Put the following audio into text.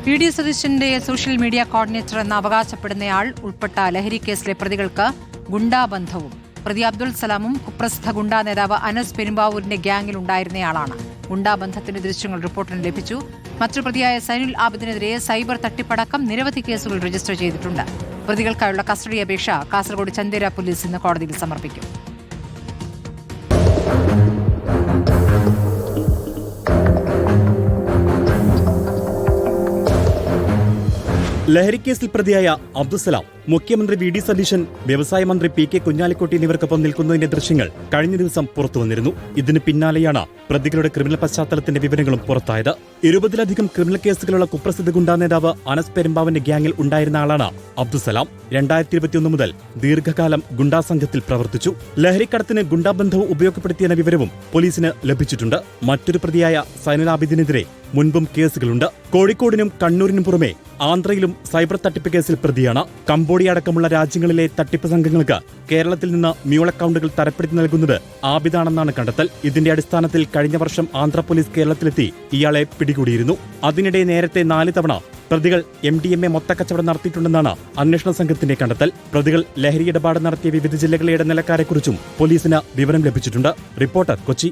VD. സതീശന്റെ social media coordinator എന്ന് അവകാശപ്പെടുന്നയാൾ ഉൾപ്പെട്ട ലഹരി കേസിലെ പ്രതികൾക്ക് ഗുണ്ടാബന്ധവും. പ്രതി അബ്ദുൾ സലാമും കുപ്രസിദ്ധ ഗുണ്ടാ നേതാവ് അനസ് പെരുമ്പാവൂരിന്റെ ഗ്യാങ്ങിൽ ഉണ്ടായിരുന്നയാളാണ്. ഗുണ്ടാബന്ധത്തിന്റെ ദൃശ്യങ്ങൾ റിപ്പോർട്ടിന് ലഭിച്ചു. മറ്റൊരു പ്രതിയായ സൈനുൽ ആബിദിനെതിരെ സൈബർ തട്ടിപ്പടക്കം നിരവധി കേസുകൾ രജിസ്റ്റർ ചെയ്തിട്ടുണ്ട്. പ്രതികൾക്കായുള്ള കസ്റ്റഡി അപേക്ഷ കാസർഗോഡ് ചന്ദേര പോലീസ് ഇന്ന് കോടതിയിൽ സമർപ്പിക്കും. ലഹരിക്കേസിൽ പ്രതിയായ അബ്ദുസലാം, മുഖ്യമന്ത്രി വി.ഡി. സതീശൻ, വ്യവസായ മന്ത്രി പി.കെ. കുഞ്ഞാലിക്കുട്ടി എന്നിവർക്കൊപ്പം നിൽക്കുന്നതിന്റെ ദൃശ്യങ്ങൾ കഴിഞ്ഞ ദിവസം പുറത്തുവന്നിരുന്നു. ഇതിന് പിന്നാലെയാണ് പ്രതികളുടെ ക്രിമിനൽ പശ്ചാത്തലത്തിന്റെ വിവരങ്ങളും പുറത്തായത്. 20ലധികം ക്രിമിനൽ കേസുകളുള്ള കുപ്രസിദ്ധ ഗുണ്ടാ നേതാവ് അനസ് പെരുമ്പാവൂരിന്റെ ഗ്യാങ്ങിൽ ഉണ്ടായിരുന്ന ആളാണ് അബ്ദുസലാം. 2021 മുതൽ ദീർഘകാലം ഗുണ്ടാ സംഘത്തിൽ പ്രവർത്തിച്ചു. ലഹരിക്കടത്തിന് ഗുണ്ടാബന്ധവും ഉപയോഗപ്പെടുത്തിയെന്ന വിവരവും പോലീസിന് ലഭിച്ചിട്ടുണ്ട്. മറ്റൊരു പ്രതിയായ സൈനുൽ ആബിദിനെതിരെ മുൻപും കേസുകളുണ്ട്. കോഴിക്കോടിനും കണ്ണൂരിനും പുറമെ ആന്ധ്രയിലും സൈബർ തട്ടിപ്പ് കേസിൽ പ്രതിയാണ്. കംബോഡിയ അടക്കമുള്ള രാജ്യങ്ങളിലെ തട്ടിപ്പ് സംഘങ്ങൾക്ക് കേരളത്തിൽ നിന്ന് മ്യൂൾ അക്കൗണ്ടുകൾ തരപ്പെടുത്തി നൽകുന്നത് ആബിദാണെന്നാണ് കണ്ടെത്തൽ. ഇതിന്റെ അടിസ്ഥാനത്തിൽ കഴിഞ്ഞ വർഷം ആന്ധ്ര പോലീസ് കേരളത്തിലെത്തി ഇയാളെ പിടികൂടിയിരുന്നു. അതിനിടെ നേരത്തെ 4 തവണ പ്രതികൾ MDMA മൊത്തക്കച്ചവടം നടത്തിയിട്ടുണ്ടെന്നാണ് അന്വേഷണ സംഘത്തിന്റെ കണ്ടെത്തൽ. പ്രതികൾ ലഹരി ഇടപാട് നടത്തിയ വിവിധ ജില്ലകളിലെ ഇടനിലക്കാരെക്കുറിച്ചും പോലീസിന് വിവരം ലഭിച്ചിട്ടുണ്ട്. റിപ്പോർട്ടർ, കൊച്ചി.